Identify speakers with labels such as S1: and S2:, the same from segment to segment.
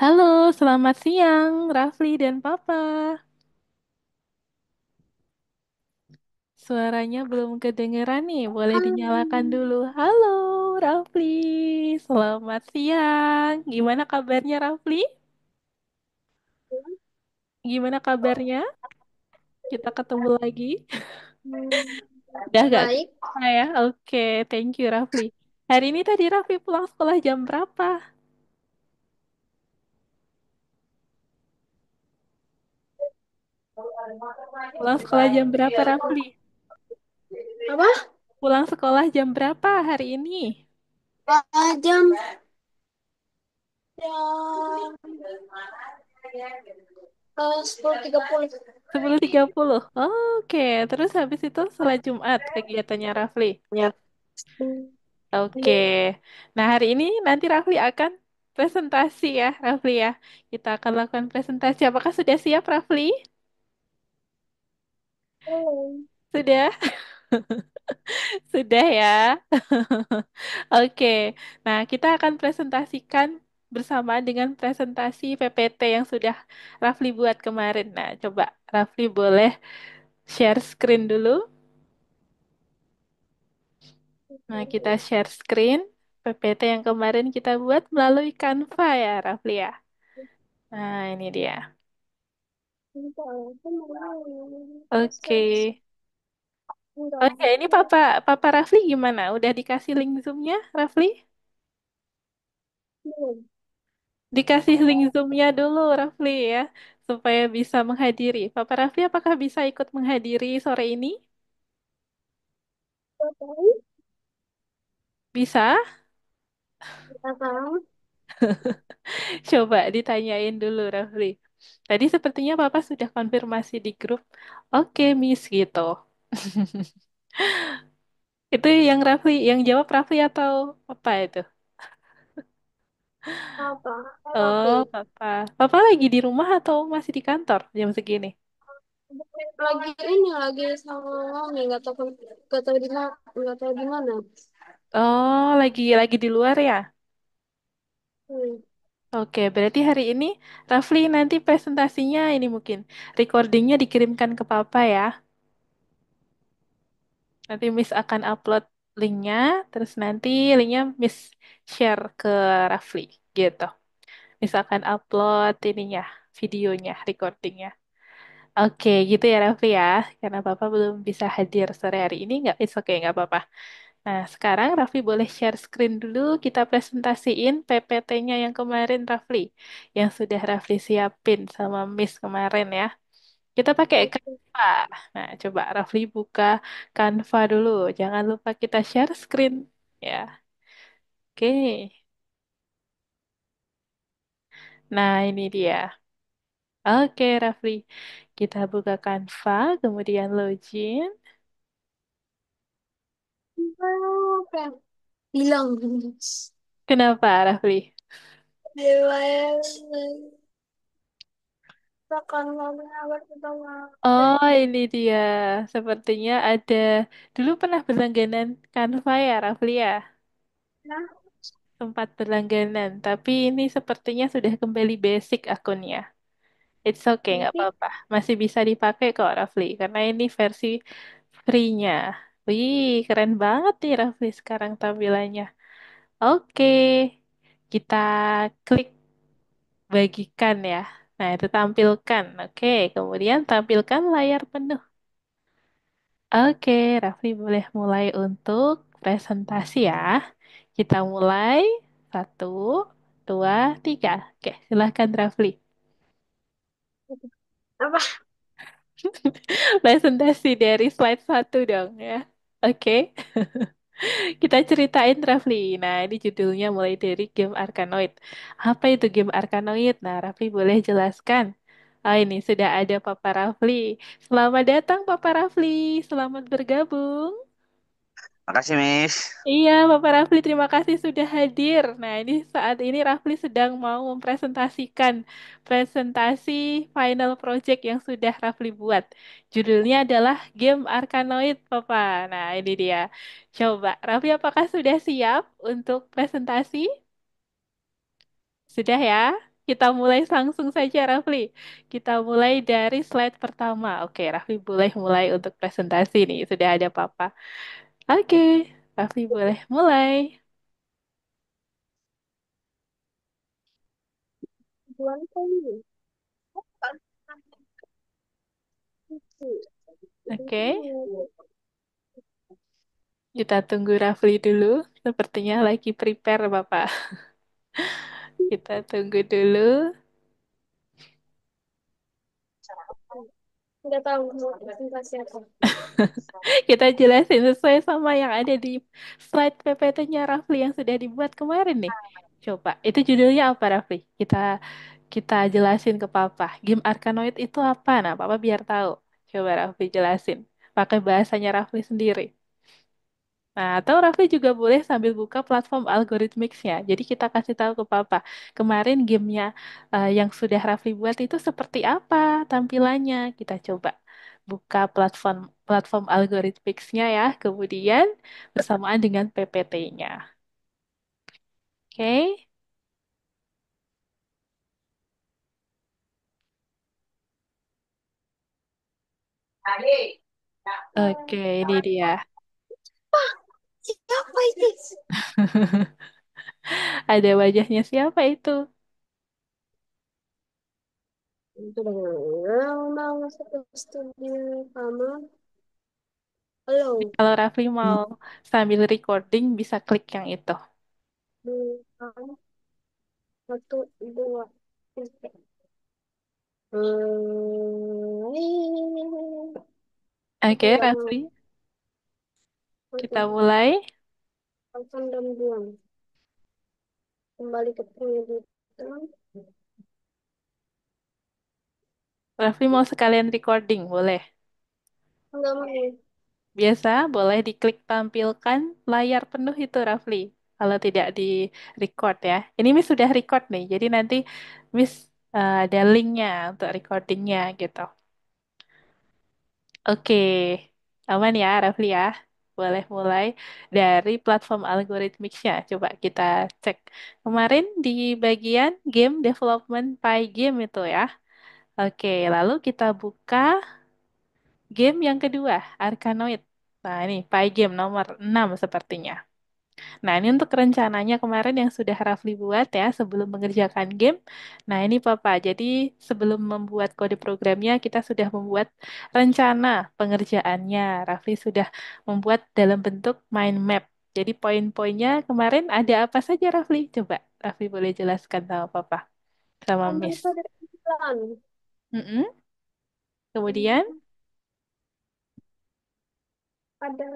S1: Halo, selamat siang, Rafli dan Papa. Suaranya belum kedengeran nih, boleh dinyalakan
S2: Halo,
S1: dulu. Halo, Rafli. Selamat siang. Gimana kabarnya, Rafli? Gimana kabarnya? Kita ketemu lagi. Udah gak
S2: baik.
S1: kerasa ya? Oke, thank you, Rafli. Hari ini tadi Rafli pulang sekolah jam berapa? Pulang sekolah jam berapa, Rafli?
S2: Apa?
S1: Pulang sekolah jam berapa hari ini?
S2: Jam 10.30.
S1: 10.30. Oke, terus habis itu sholat Jumat kegiatannya Rafli.
S2: Ya.
S1: Oke. Nah, hari ini nanti Rafli akan presentasi ya, Rafli ya. Kita akan lakukan presentasi. Apakah sudah siap, Rafli?
S2: Belum.
S1: Sudah? Sudah ya. Oke. Nah, kita akan presentasikan bersamaan dengan presentasi PPT yang sudah Rafli buat kemarin. Nah, coba Rafli boleh share screen dulu. Nah, kita share screen PPT yang kemarin kita buat melalui Canva ya, Rafli ya. Nah, ini dia. Oke. Oh ya, ini Papa Rafli gimana? Udah dikasih link Zoom-nya, Rafli? Dikasih link Zoom-nya dulu, Rafli ya, supaya bisa menghadiri. Papa Rafli, apakah bisa ikut menghadiri sore ini? Bisa? Coba ditanyain dulu, Rafli. Tadi sepertinya Papa sudah konfirmasi di grup. Oke, Miss, gitu. Itu yang Rafli, yang jawab Rafli atau apa itu?
S2: Apa?
S1: Oh,
S2: Tapi
S1: Papa. Papa lagi di rumah atau masih di kantor jam segini?
S2: lagi sama mami nggak tahu di mana, nggak tahu di mana.
S1: Oh, lagi di luar ya?
S2: Hmm.
S1: Oke, berarti hari ini Rafli nanti presentasinya ini mungkin recordingnya dikirimkan ke Papa ya. Nanti Miss akan upload linknya, terus nanti linknya Miss share ke Rafli gitu. Miss akan upload ininya, videonya, recordingnya. Oke, gitu ya Rafli ya. Karena Papa belum bisa hadir sore hari ini, nggak, it's okay, nggak apa-apa. Nah, sekarang Rafli boleh share screen dulu, kita presentasiin PPT-nya yang kemarin Rafli, yang sudah Rafli siapin sama Miss kemarin ya. Kita pakai Canva. Nah, coba Rafli buka Canva dulu, jangan lupa kita share screen. Ya, oke. Nah, ini dia. Oke, Rafli. Kita buka Canva, kemudian login.
S2: Apa? Bilang.
S1: Kenapa, Rafli?
S2: Akan mengawal pertama.
S1: Oh, ini dia. Sepertinya ada. Dulu pernah berlangganan Canva ya, Rafli ya?
S2: Nah,
S1: Sempat berlangganan. Tapi ini sepertinya sudah kembali basic akunnya. It's okay, nggak
S2: nanti
S1: apa-apa. Masih bisa dipakai kok, Rafli. Karena ini versi free-nya. Wih, keren banget nih, Rafli, sekarang tampilannya. Oke. Kita klik bagikan ya. Nah, itu tampilkan. Oke, kemudian tampilkan layar penuh. Oke, Rafli boleh mulai untuk presentasi ya. Kita mulai. Satu, dua, tiga. Oke, silahkan Rafli.
S2: apa?
S1: Presentasi dari slide satu dong ya. Oke, kita ceritain Rafli. Nah, ini judulnya mulai dari game Arkanoid. Apa itu game Arkanoid? Nah, Rafli boleh jelaskan. Ah, ini sudah ada Papa Rafli. Selamat datang Papa Rafli. Selamat bergabung.
S2: Makasih, Miss.
S1: Iya, Bapak Rafli, terima kasih sudah hadir. Nah, ini saat ini Rafli sedang mau mempresentasikan presentasi final project yang sudah Rafli buat. Judulnya adalah Game Arkanoid, Papa. Nah, ini dia. Coba, Rafli apakah sudah siap untuk presentasi? Sudah ya? Kita mulai langsung saja, Rafli. Kita mulai dari slide pertama. Oke, Rafli boleh mulai untuk presentasi nih. Sudah ada Papa. Oke, Rafli boleh mulai.
S2: Bulan kali.
S1: Oke, kita tunggu Rafli dulu. Sepertinya lagi prepare, Bapak. Kita tunggu dulu.
S2: Nggak tahu mau presentasi apa.
S1: Kita jelasin sesuai sama yang ada di slide PPT-nya Rafli yang sudah dibuat kemarin nih. Coba, itu judulnya apa, Rafli? Kita jelasin ke Papa. Game Arkanoid itu apa? Nah, Papa biar tahu. Coba Rafli jelasin. Pakai bahasanya Rafli sendiri. Nah, atau Rafli juga boleh sambil buka platform algorithmics-nya. Jadi kita kasih tahu ke Papa. Kemarin gamenya yang sudah Rafli buat itu seperti apa tampilannya. Kita coba buka platform platform algorithmics-nya ya. Kemudian bersamaan dengan PPT-nya. Oke. Oke, ini dia.
S2: Siapa ini?
S1: Ada wajahnya siapa itu?
S2: Itu dong. Mau masuk ke studio kamu. Halo.
S1: Kalau Rafli mau sambil recording bisa klik yang itu.
S2: Bukan. Satu, dua, tiga. Hmm. Aku
S1: Oke,
S2: nggak mau.
S1: Rafli,
S2: Oke.
S1: kita mulai.
S2: Telepon dan buang. Kembali ke pendidikan.
S1: Rafli mau sekalian recording, boleh.
S2: Nggak mau.
S1: Biasa, boleh diklik tampilkan layar penuh itu, Rafli. Kalau tidak di record ya. Ini Miss sudah record nih, jadi nanti Miss ada linknya untuk recordingnya gitu. Oke, aman ya, Rafli ya. Boleh mulai dari platform algorithmics-nya. Coba kita cek. Kemarin di bagian game development Pygame itu ya. Oke, lalu kita buka game yang kedua, Arkanoid. Nah, ini Pygame nomor 6 sepertinya. Nah, ini untuk rencananya kemarin yang sudah Rafli buat ya sebelum mengerjakan game. Nah, ini Papa. Jadi, sebelum membuat kode programnya, kita sudah membuat rencana pengerjaannya. Rafli sudah membuat dalam bentuk mind map. Jadi, poin-poinnya kemarin ada apa saja, Rafli? Coba, Rafli boleh jelaskan sama Papa, sama
S2: Kamu
S1: Miss.
S2: itu ada sembilan.
S1: Mm-mm. Kemudian,
S2: Ada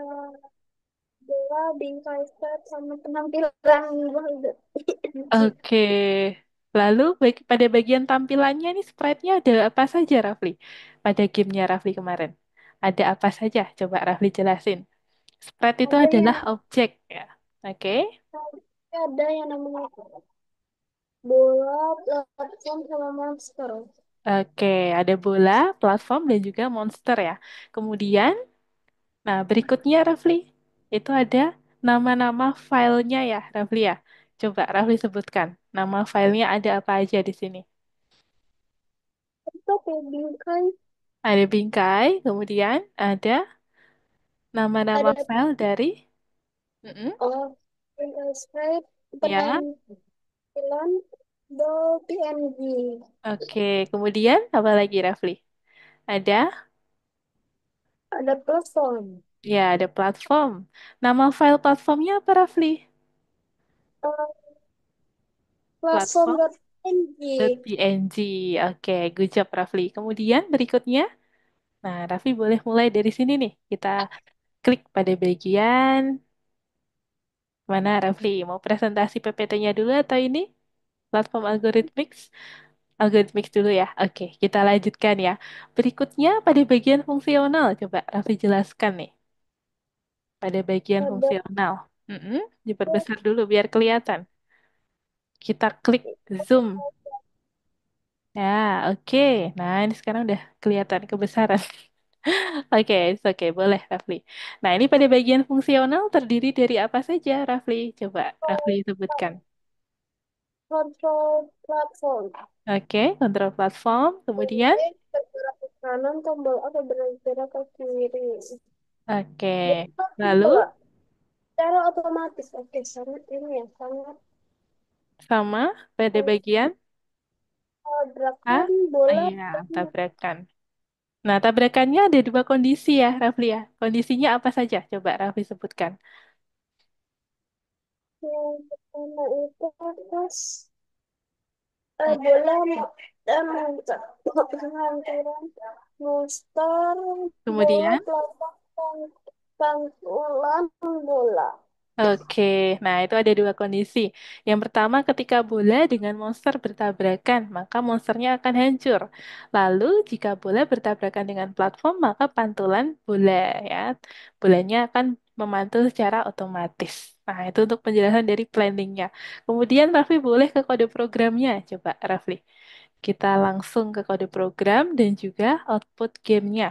S2: bola, bingkai set, sama penampilan juga.
S1: oke. Lalu pada bagian tampilannya nih sprite-nya ada apa saja, Rafli? Pada gamenya Rafli kemarin. Ada apa saja? Coba Rafli jelasin. Sprite itu
S2: Ada
S1: adalah
S2: yang
S1: objek ya. Oke.
S2: ada yang namanya bola, platform, sama monster.
S1: Oke, ada bola, platform, dan juga monster ya. Kemudian, nah berikutnya Rafli, itu ada nama-nama filenya ya, Rafli ya. Coba Rafli sebutkan, nama filenya ada apa aja di sini.
S2: Itu kayak bingkai,
S1: Ada bingkai, kemudian ada nama-nama
S2: ada
S1: file dari mm-mm,
S2: bingkai set,
S1: ya.
S2: penampilan, do PNG.
S1: Oke, kemudian apa lagi Rafli? Ada
S2: Ada platform.
S1: ya, ada platform. Nama file platformnya apa Rafli?
S2: Eh, platform.png.
S1: Platform.png. Oke, good job Rafli. Kemudian berikutnya, nah Rafli boleh mulai dari sini nih. Kita klik pada bagian mana Rafli? Mau presentasi PPT-nya dulu atau ini? Platform Algorithmics? Algorithmics dulu ya. Oke, kita lanjutkan ya. Berikutnya pada bagian fungsional. Coba Rafli jelaskan nih. Pada bagian
S2: Ada
S1: fungsional. Mm-mm, diperbesar dulu biar kelihatan. Kita klik zoom. Ya, oke. Nah, ini sekarang udah kelihatan kebesaran. Oke, it's okay, boleh Rafli. Nah, ini pada bagian fungsional terdiri dari apa saja, Rafli? Coba Rafli sebutkan.
S2: Control platform.
S1: Oke, kontrol platform. Kemudian,
S2: Kemudian bergerak ke kanan, tombol A bergerak ke kiri.
S1: oke.
S2: Bergerak
S1: Lalu,
S2: bola. Secara otomatis. Oke, sangat ini ya, sangat
S1: sama pada bagian A.
S2: tabrakan bola.
S1: Iya, tabrakan. Nah, tabrakannya ada dua kondisi ya, Rafli ya. Kondisinya apa saja? Coba Rafli sebutkan.
S2: Yang pertama itu pas
S1: Hmm.
S2: bola dan penghantaran monster bola
S1: Kemudian,
S2: pelafakan pantulan bola.
S1: oke, nah itu ada dua kondisi. Yang pertama, ketika bola dengan monster bertabrakan, maka monsternya akan hancur. Lalu, jika bola bertabrakan dengan platform, maka pantulan bola ya, bolanya akan memantul secara otomatis. Nah, itu untuk penjelasan dari planningnya. Kemudian, Rafli boleh ke kode programnya. Coba, Rafli. Kita langsung ke kode program dan juga output gamenya.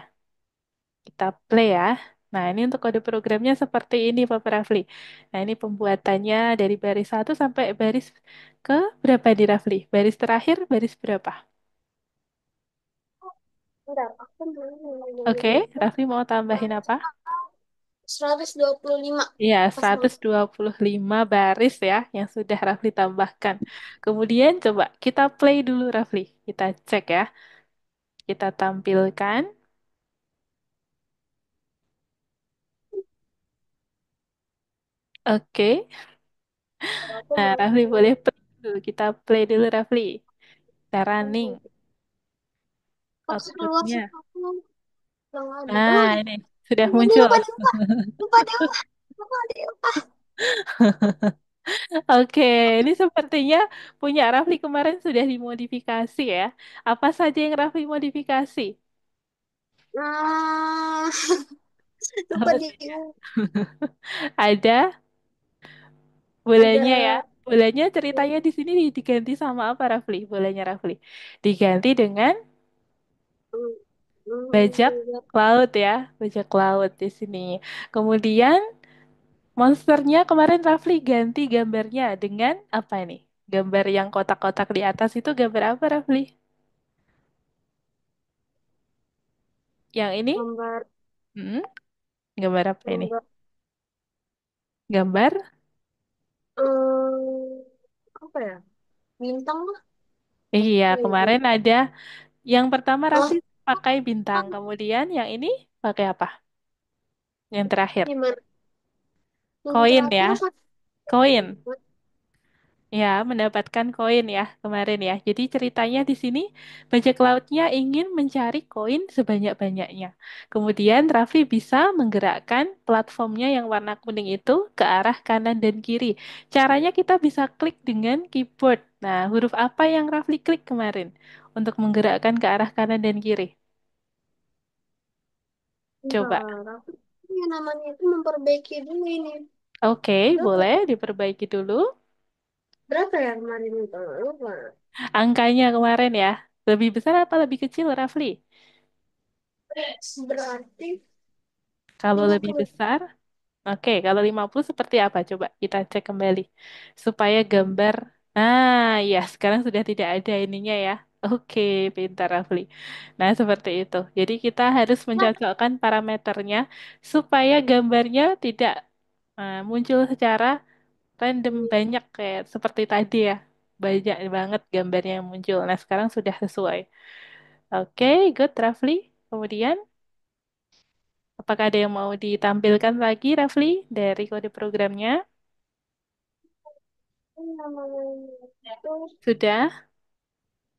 S1: Kita play ya. Nah, ini untuk kode programnya seperti ini, Pak Rafli. Nah, ini pembuatannya dari baris satu sampai baris ke berapa di Rafli? Baris terakhir, baris berapa?
S2: Enggak, aku mau
S1: Oke,
S2: ngomongin itu.
S1: Rafli mau tambahin apa?
S2: 125
S1: Ya,
S2: pas banget.
S1: 125 baris ya yang sudah Rafli tambahkan. Kemudian coba kita play dulu Rafli. Kita cek ya. Kita tampilkan. Oke.
S2: Aku
S1: Nah,
S2: mau
S1: Rafli boleh play dulu. Kita play dulu Rafli. Kita running
S2: aku keluar sih
S1: outputnya.
S2: aku nggak ada.
S1: Nah, ini sudah
S2: Ini
S1: muncul.
S2: lupa lupa lupa lupa lupa lupa.
S1: Oke, ini sepertinya punya Rafli kemarin sudah dimodifikasi ya. Apa saja yang Rafli modifikasi?
S2: Nah, lupa
S1: Apa
S2: di
S1: saja? Ada bolanya ya.
S2: ada
S1: Bolanya ceritanya di sini diganti sama apa Rafli? Bolanya Rafli. Diganti dengan
S2: hmm,
S1: bajak
S2: hmm,
S1: laut ya. Bajak laut di sini. Kemudian monsternya kemarin Rafli ganti gambarnya dengan apa ini? Gambar yang kotak-kotak di atas itu gambar apa Rafli? Yang ini?
S2: gambar
S1: Hmm? Gambar apa ini?
S2: gambar
S1: Gambar?
S2: apa ya, bintang lah.
S1: Iya,
S2: Bintang.
S1: kemarin ada yang pertama
S2: Oh,
S1: Raffi pakai bintang, kemudian yang ini pakai apa? Yang terakhir,
S2: gimana yang
S1: koin
S2: terakhir
S1: ya,
S2: apa?
S1: koin. Ya, mendapatkan koin ya kemarin ya. Jadi ceritanya di sini bajak lautnya ingin mencari koin sebanyak-banyaknya. Kemudian Raffi bisa menggerakkan platformnya yang warna kuning itu ke arah kanan dan kiri. Caranya kita bisa klik dengan keyboard. Nah, huruf apa yang Raffi klik kemarin untuk menggerakkan ke arah kanan dan kiri? Coba.
S2: Bentar, aku ini namanya itu memperbaiki dulu ini.
S1: Oke,
S2: Berapa?
S1: boleh diperbaiki dulu.
S2: Berapa ya kemarin itu? Lupa.
S1: Angkanya kemarin ya. Lebih besar apa lebih kecil, Rafli?
S2: Berarti
S1: Kalau
S2: lima
S1: lebih
S2: puluh
S1: besar, oke. Kalau 50 seperti apa? Coba kita cek kembali. Supaya gambar... Nah, ya sekarang sudah tidak ada ininya ya. Oke, pintar Rafli. Nah, seperti itu. Jadi kita harus mencocokkan parameternya supaya gambarnya tidak muncul secara random banyak kayak seperti tadi ya. Banyak banget gambarnya yang muncul. Nah, sekarang sudah sesuai. Oke, good, Rafli. Kemudian, apakah ada yang mau ditampilkan lagi, Rafli, dari kode programnya?
S2: namanya itu
S1: Sudah?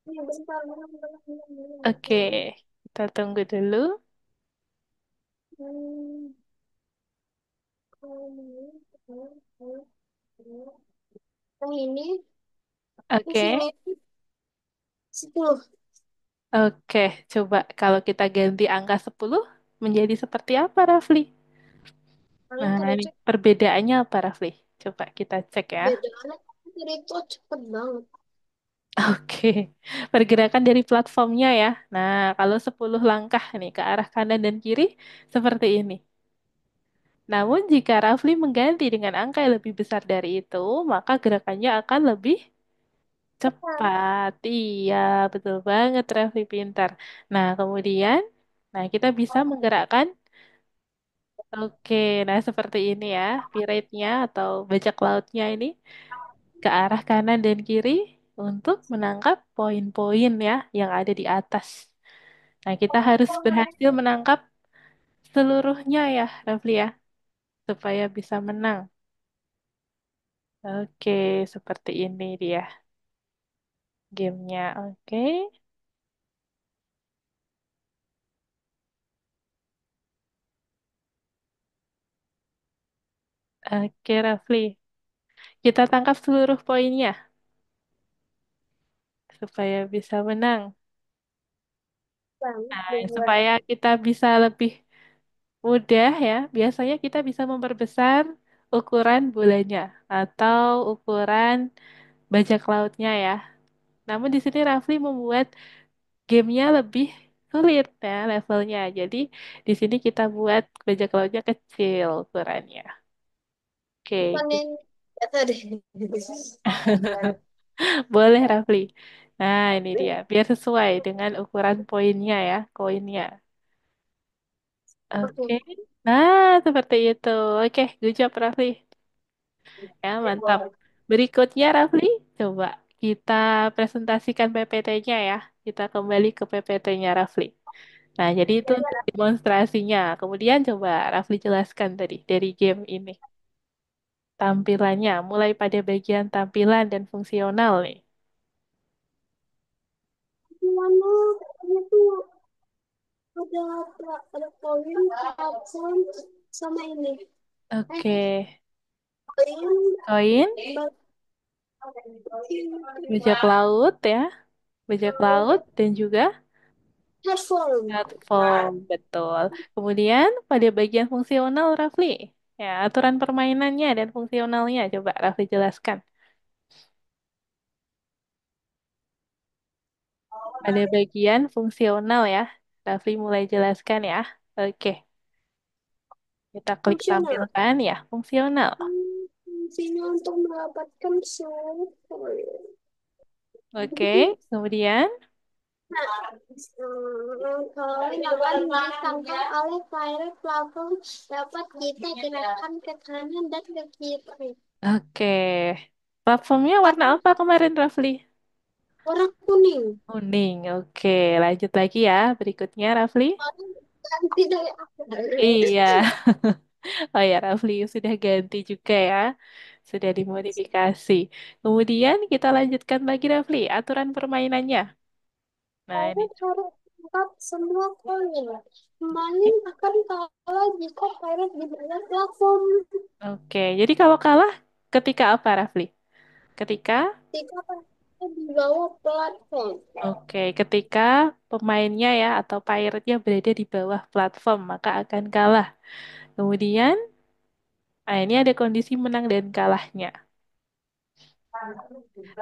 S2: ini bentar, bentar, bentar, bentar,
S1: Oke,
S2: bentar.
S1: kita tunggu dulu.
S2: Hmm, yang ini
S1: Oke,
S2: sini 10
S1: oke. Coba kalau kita ganti angka 10 menjadi seperti apa, Rafli?
S2: kalian
S1: Nah,
S2: tadi
S1: ini
S2: cek
S1: perbedaannya apa, Rafli? Coba kita cek ya.
S2: bedaannya tadi itu cepet banget.
S1: Oke, pergerakan dari platformnya ya. Nah, kalau 10 langkah nih ke arah kanan dan kiri, seperti ini. Namun jika Rafli mengganti dengan angka yang lebih besar dari itu, maka gerakannya akan lebih
S2: Cepat.
S1: Cepat. Iya, betul banget, Raffi pintar. Nah, kemudian, nah kita bisa menggerakkan. Oke, nah seperti ini ya, pirate-nya atau bajak lautnya ini ke arah kanan dan kiri untuk menangkap poin-poin ya yang ada di atas. Nah, kita harus berhasil menangkap seluruhnya ya, Rafli ya, supaya bisa menang. Oke, seperti ini dia gamenya. Oke, oke, Rafli. Kita tangkap seluruh poinnya supaya bisa menang.
S2: Banget
S1: Nah,
S2: dibuat.
S1: supaya kita bisa lebih mudah ya, biasanya kita bisa memperbesar ukuran bolanya atau ukuran bajak lautnya ya. Namun di sini Rafli membuat gamenya lebih sulit ya levelnya. Jadi di sini kita buat bajak lautnya kecil ukurannya. Oke,
S2: Bukan yang kata deh.
S1: boleh Rafli. Nah, ini dia. Biar sesuai dengan ukuran poinnya ya, koinnya. Oke.
S2: Oke.
S1: Nah, seperti itu. Oke, good job Rafli. Ya, mantap. Berikutnya Rafli, coba kita presentasikan PPT-nya ya. Kita kembali ke PPT-nya Rafli. Nah, jadi itu untuk demonstrasinya. Kemudian coba Rafli jelaskan tadi dari game ini. Tampilannya, mulai pada bagian tampilan dan fungsional nih.
S2: Gimana? Itu ada ada koin, platform, sama ini. Eh,
S1: Oke,
S2: koin,
S1: koin,
S2: bal-
S1: bajak laut ya, bajak laut dan juga
S2: platform.
S1: platform, betul. Kemudian pada bagian fungsional Rafli, ya aturan permainannya dan fungsionalnya coba Rafli jelaskan. Pada bagian fungsional ya, Rafli mulai jelaskan ya. Oke, kita klik
S2: Fungsional.
S1: tampilkan ya, fungsional.
S2: Fungsinya untuk mendapatkan suhu koin.
S1: Oke, kemudian,
S2: Koin akan ditangkap oleh pirate platform dapat kita gerakkan ke kanan dan ke kiri.
S1: oke. Platformnya warna
S2: Tapi
S1: apa kemarin Rafli?
S2: warna kuning.
S1: Kuning, oke. Lanjut lagi ya, berikutnya Rafli.
S2: Ganti dari aku.
S1: Iya, oh ya Rafli sudah ganti juga ya. Sudah dimodifikasi. Kemudian kita lanjutkan lagi Rafli, aturan permainannya. Nah, ini.
S2: Pirate harus tangkap semua koin. Maling akan kalah jika pirate di bawah platform.
S1: Oke, jadi kalau kalah ketika apa Rafli? Ketika,
S2: Jika pirate di bawah platform.
S1: oke, ketika pemainnya ya atau pirate-nya berada di bawah platform, maka akan kalah. Kemudian, nah ini ada kondisi menang dan kalahnya.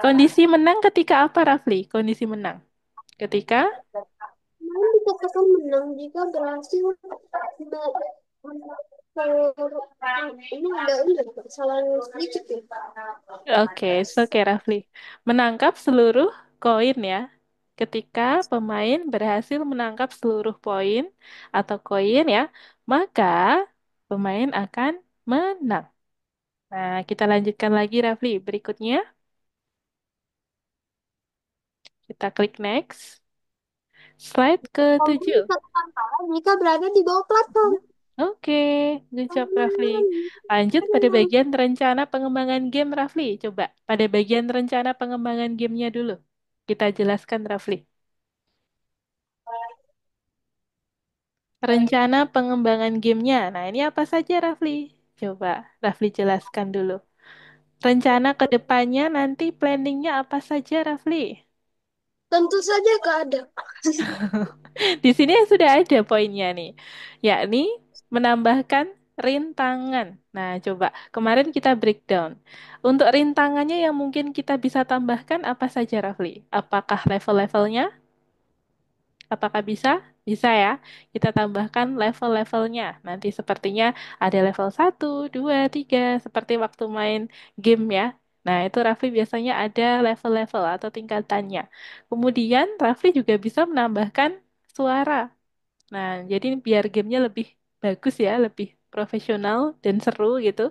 S1: Kondisi menang ketika apa Rafli? Kondisi menang. Ketika,
S2: Maling dikatakan menang jika berhasil ini ada kesalahan sedikit ya.
S1: oke, it's okay Rafli. Menangkap seluruh koin ya. Ketika pemain berhasil menangkap seluruh poin atau koin ya, maka pemain akan menang. Nah, kita lanjutkan lagi Rafli. Berikutnya, kita klik next. Slide
S2: Pemain
S1: ke-7.
S2: dikatakan kalah jika berada di bawah platform.
S1: Oke, good job Rafli. Lanjut pada bagian rencana pengembangan game Rafli. Coba pada bagian rencana pengembangan gamenya dulu. Kita jelaskan Rafli. Rencana pengembangan gamenya. Nah, ini apa saja Rafli? Coba Rafli jelaskan dulu. Rencana ke depannya nanti planningnya apa saja Rafli?
S2: Tentu saja gak ada.
S1: Di sini sudah ada poinnya nih, yakni menambahkan rintangan. Nah, coba kemarin kita breakdown. Untuk rintangannya yang mungkin kita bisa tambahkan apa saja, Rafli? Apakah level-levelnya? Apakah bisa? Bisa ya. Kita tambahkan level-levelnya. Nanti sepertinya ada level 1, 2, 3, seperti waktu main game ya. Nah, itu Rafli biasanya ada level-level atau tingkatannya. Kemudian Rafli juga bisa menambahkan suara. Nah, jadi biar gamenya lebih bagus ya, lebih profesional dan seru gitu.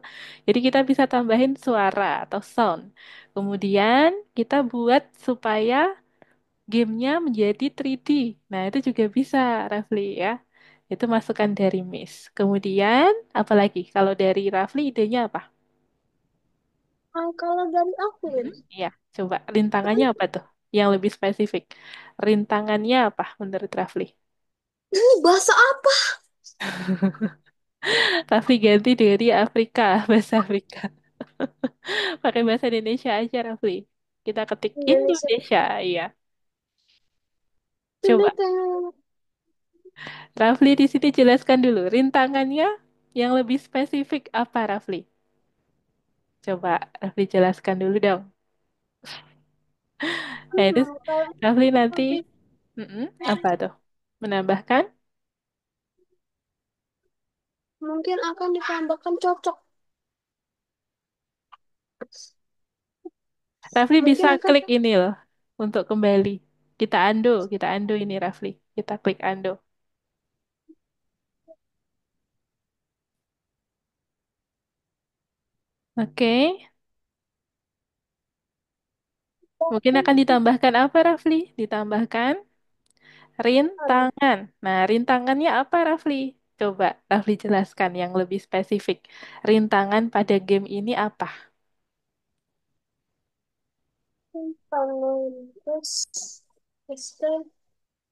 S1: Jadi kita bisa tambahin suara atau sound. Kemudian kita buat supaya gamenya menjadi 3D. Nah, itu juga bisa, Rafli ya. Itu masukan dari Miss. Kemudian, apalagi? Kalau dari Rafli, idenya apa?
S2: Kalau dari aku ya,
S1: Mhm. Iya, coba rintangannya apa tuh? Yang lebih spesifik. Rintangannya apa menurut Rafli?
S2: ini bahasa apa?
S1: Rafli ganti dari Afrika, bahasa Afrika. Pakai bahasa Indonesia aja, Rafli. Kita ketik
S2: Indonesia.
S1: Indonesia, iya.
S2: Ini
S1: Coba,
S2: kayak
S1: Rafli di sini jelaskan dulu. Rintangannya yang lebih spesifik apa, Rafli? Coba, Rafli jelaskan dulu dong. Nah, itu
S2: kalau
S1: Rafli nanti,
S2: lebih
S1: mm-mm, apa tuh? Menambahkan?
S2: mungkin akan ditambahkan cocok.
S1: Rafli
S2: Mungkin
S1: bisa
S2: akan
S1: klik ini loh untuk kembali. Kita undo ini Rafli. Kita klik undo. Oke, mungkin akan ditambahkan apa Rafli? Ditambahkan rintangan. Nah, rintangannya apa Rafli? Coba Rafli jelaskan yang lebih spesifik. Rintangan pada game ini apa?
S2: terus terus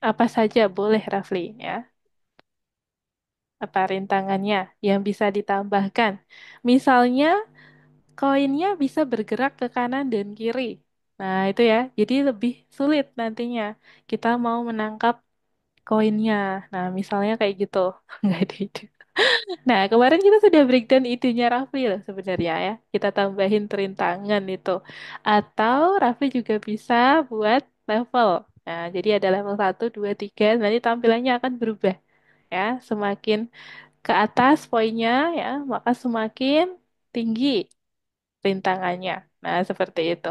S1: Apa saja boleh Rafli ya? Apa rintangannya yang bisa ditambahkan? Misalnya koinnya bisa bergerak ke kanan dan kiri. Nah, itu ya. Jadi lebih sulit nantinya. Kita mau menangkap koinnya. Nah, misalnya kayak gitu. Nggak ada ide. Nah, kemarin kita sudah breakdown idenya Raffi loh sebenarnya ya. Kita tambahin rintangan itu. Atau Raffi juga bisa buat level. Nah, jadi ada level 1, 2, 3. Nanti tampilannya akan berubah ya. Semakin ke atas poinnya ya, maka semakin tinggi rintangannya. Nah, seperti itu.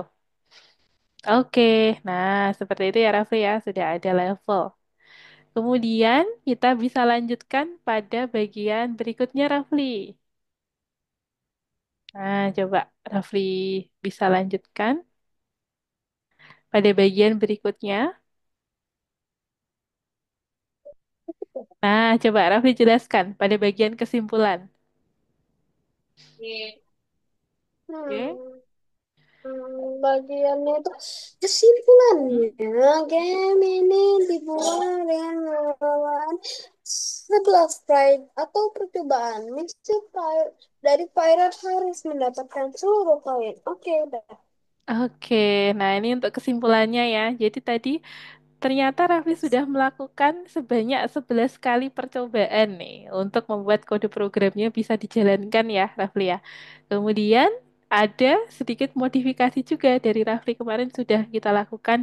S1: Oke, nah seperti itu ya Raffi ya, sudah ada level. Kemudian kita bisa lanjutkan pada bagian berikutnya Rafli. Nah, coba Rafli bisa lanjutkan pada bagian berikutnya. Nah, coba Rafli jelaskan pada bagian kesimpulan. Oke.
S2: hmm, bagiannya itu
S1: Hmm?
S2: kesimpulannya game ini dibuat dengan mengelola 11 pride atau percobaan misi dari Pirate harus mendapatkan seluruh koin. Oke, udah.
S1: Oke, nah ini untuk kesimpulannya ya. Jadi tadi ternyata Raffi sudah melakukan sebanyak 11 kali percobaan nih untuk membuat kode programnya bisa dijalankan ya, Raffi ya. Kemudian ada sedikit modifikasi juga dari Raffi kemarin sudah kita lakukan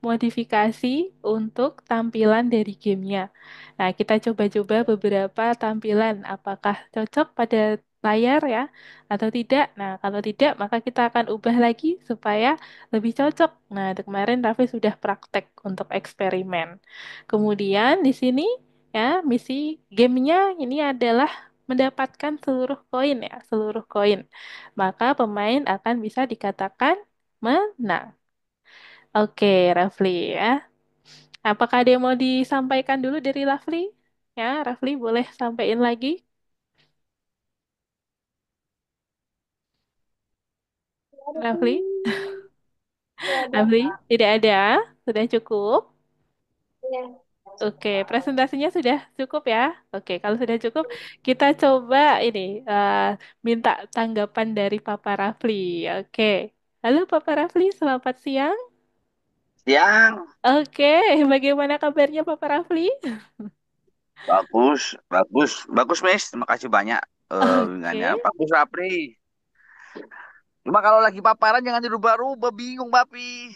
S1: modifikasi untuk tampilan dari gamenya. Nah, kita coba-coba beberapa tampilan apakah cocok pada layar ya atau tidak. Nah, kalau tidak maka kita akan ubah lagi supaya lebih cocok. Nah, itu kemarin Raffi sudah praktek untuk eksperimen. Kemudian di sini ya misi gamenya ini adalah mendapatkan seluruh koin ya, seluruh koin. Maka pemain akan bisa dikatakan menang. Oke, Rafli ya. Apakah ada yang mau disampaikan dulu dari Rafli? Ya, Rafli boleh sampaikan lagi. Rafli,
S2: Ya, ada.
S1: Rafli, tidak ada. Sudah cukup.
S2: Ya.
S1: Oke, presentasinya sudah cukup ya. Oke, kalau sudah cukup, kita coba ini minta tanggapan dari Papa Rafli. Oke, halo Papa Rafli, selamat siang.
S3: Siang,
S1: Oke, bagaimana kabarnya Papa Rafli?
S3: bagus, bagus, bagus, Miss. Terima kasih banyak bimbingannya.
S1: Oke,
S3: Bagus, Rapri. Cuma kalau lagi paparan jangan dirubah-rubah, bingung, Bapi.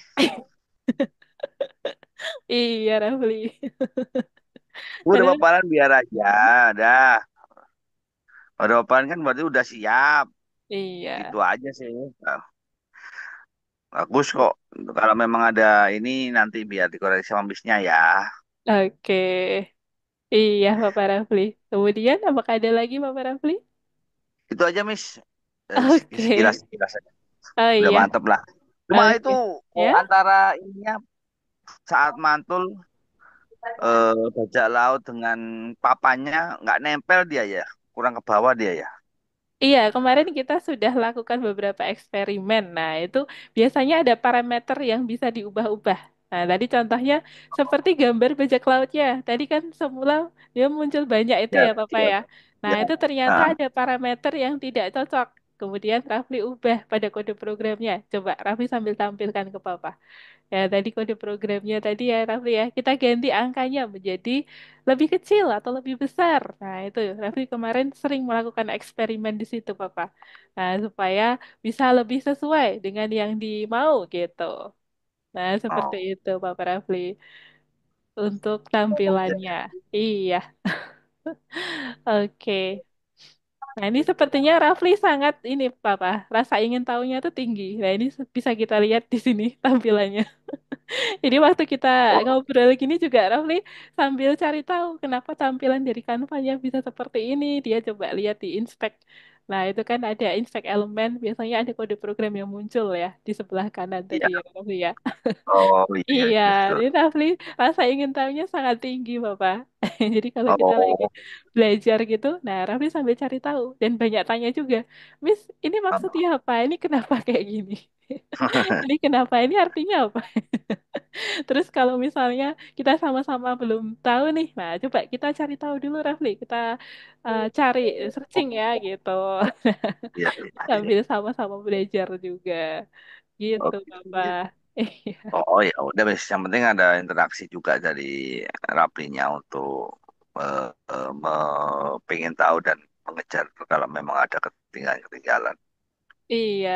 S1: iya Rafli.
S3: Udah
S1: Aduh,
S3: paparan biar aja, dah. Udah paparan kan berarti udah siap.
S1: iya.
S3: Gitu aja sih. Nah, Bagus kok. Kalau memang ada ini nanti biar dikoreksi sama bisnya ya.
S1: Oke. Iya, Bapak Rafli. Kemudian, apakah ada lagi, Bapak Rafli?
S3: Itu aja, Miss.
S1: Oke.
S3: Sekilas aja.
S1: Oh
S3: Udah
S1: iya,
S3: mantep lah. Cuma itu
S1: oke. Ya?
S3: antara ininya saat mantul bajak laut dengan papanya nggak nempel dia ya. Kurang ke bawah dia ya.
S1: Iya, kemarin kita sudah lakukan beberapa eksperimen. Nah, itu biasanya ada parameter yang bisa diubah-ubah. Nah, tadi contohnya seperti gambar bajak lautnya. Tadi kan semula dia muncul banyak itu
S3: Ya,
S1: ya, Bapak
S3: ya,
S1: ya. Nah,
S3: ya.
S1: itu ternyata
S3: Nah,
S1: ada parameter yang tidak cocok. Kemudian Rafli ubah pada kode programnya. Coba Rafli sambil tampilkan ke Papa. Ya, tadi kode programnya tadi ya, Rafli ya, kita ganti angkanya menjadi lebih kecil atau lebih besar. Nah, itu Rafli kemarin sering melakukan eksperimen di situ, Papa. Nah, supaya bisa lebih sesuai dengan yang dimau gitu. Nah, seperti
S3: oh,
S1: itu, Papa Rafli, untuk
S3: ya.
S1: tampilannya. Iya, oke. Nah, ini sepertinya Rafli sangat ini, Papa. Rasa ingin tahunya tuh tinggi. Nah, ini bisa kita lihat di sini tampilannya. Jadi waktu kita
S3: Oh,
S1: ngobrol gini juga Rafli sambil cari tahu kenapa tampilan dari Canva-nya bisa seperti ini. Dia coba lihat di inspect. Nah, itu kan ada inspect elemen, biasanya ada kode program yang muncul ya di sebelah kanan tadi
S3: iya.
S1: ya Rafli ya.
S3: Oh, iya,
S1: Iya,
S3: betul.
S1: ini Rafli rasa ingin tahunya sangat tinggi Bapak. Jadi kalau kita lagi
S3: Oh,
S1: belajar gitu, nah Rafli sambil cari tahu dan banyak tanya juga, Miss, ini maksudnya
S3: oh.
S1: apa? Ini kenapa kayak gini? Ini kenapa? Ini artinya apa? Terus kalau misalnya kita sama-sama belum tahu nih, nah coba kita cari tahu dulu Rafli, kita cari searching ya gitu,
S3: Iya, iya, iya.
S1: sambil sama-sama belajar juga, gitu
S3: Oke.
S1: Bapak. Iya,
S3: Oh ya udah Miss. Yang penting ada interaksi juga dari Raplinya untuk pengen tahu dan mengejar kalau memang ada ketinggalan-ketinggalan.
S1: iya.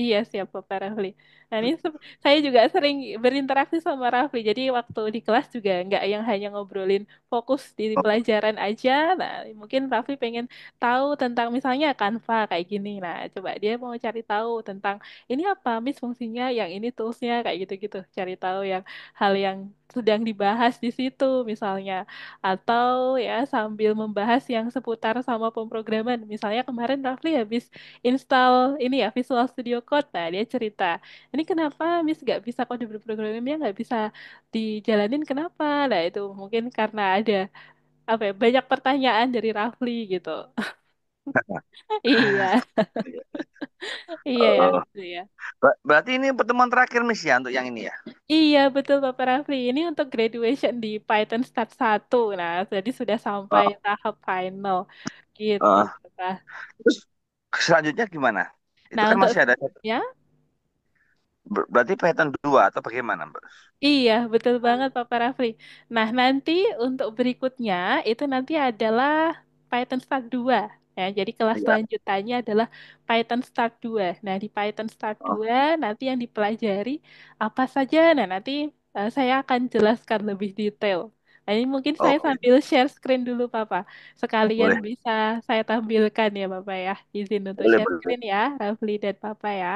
S1: Iya siap Bapak Rafli. Nah ini saya juga sering berinteraksi sama Rafli. Jadi waktu di kelas juga nggak yang hanya ngobrolin fokus di
S3: Oh,
S1: pelajaran aja. Nah mungkin Rafli pengen tahu tentang misalnya Canva kayak gini. Nah coba dia mau cari tahu tentang ini apa Miss fungsinya, yang ini toolsnya kayak gitu-gitu. Cari tahu yang hal yang sedang dibahas di situ misalnya. Atau ya sambil membahas yang seputar sama pemrograman. Misalnya kemarin Rafli habis install ini ya Visual Studio Code. Nah, dia cerita, ini kenapa Miss nggak bisa kode berprogramnya nggak bisa dijalanin kenapa? Nah, itu mungkin karena ada apa ya, banyak pertanyaan dari Rafli gitu. Iya,
S3: iya.
S1: iya ya,
S3: Oh,
S1: gitu ya.
S3: berarti ini pertemuan terakhir Miss ya untuk yang ini ya?
S1: Iya, betul Bapak Rafli. Ini untuk graduation di Python Start 1. Nah, jadi sudah sampai
S3: Oh,
S1: tahap final gitu,
S3: oh.
S1: Bapak.
S3: Terus selanjutnya gimana? Itu
S1: Nah,
S3: kan
S1: untuk
S3: masih ada
S1: ya,
S3: berarti Python 2 atau bagaimana, Mbak?
S1: iya, betul banget Papa Rafli. Nah, nanti untuk berikutnya itu nanti adalah Python Start 2. Ya, jadi kelas
S3: Iya.
S1: lanjutannya adalah Python Start 2. Nah, di Python Start
S3: Oh,
S1: 2 nanti yang dipelajari apa saja. Nah, nanti saya akan jelaskan lebih detail. Nah, ini mungkin saya
S3: oke.
S1: sambil share screen dulu Papa. Sekalian
S3: Boleh.
S1: bisa saya tampilkan ya Bapak ya. Izin untuk
S3: Boleh,
S1: share
S3: boleh.
S1: screen ya, Rafli dan Papa ya.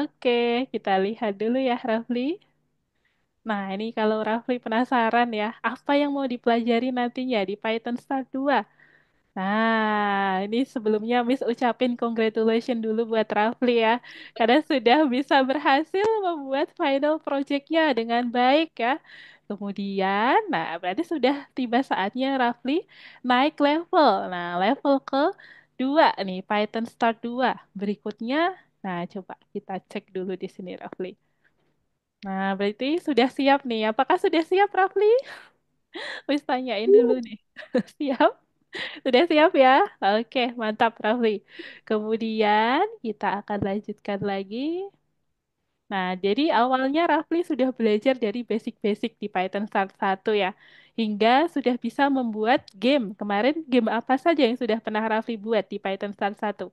S1: Oke, kita lihat dulu ya Rafli. Nah, ini kalau Rafli penasaran ya, apa yang mau dipelajari nantinya di Python Start 2? Nah, ini sebelumnya Miss ucapin congratulations dulu buat Rafli ya, karena sudah bisa berhasil membuat final project-nya dengan baik ya. Kemudian, nah berarti sudah tiba saatnya Rafli naik level. Nah, level ke 2 nih, Python Start 2. Berikutnya, nah coba kita cek dulu di sini Rafli. Nah, berarti sudah siap nih. Apakah sudah siap, Rafli? Wis tanyain dulu nih. Siap? Sudah siap ya? Oke, mantap, Rafli. Kemudian kita akan lanjutkan lagi. Nah, jadi awalnya Rafli sudah belajar dari basic-basic di Python Start 1 ya. Hingga sudah bisa membuat game. Kemarin game apa saja yang sudah pernah Rafli buat di Python Start 1?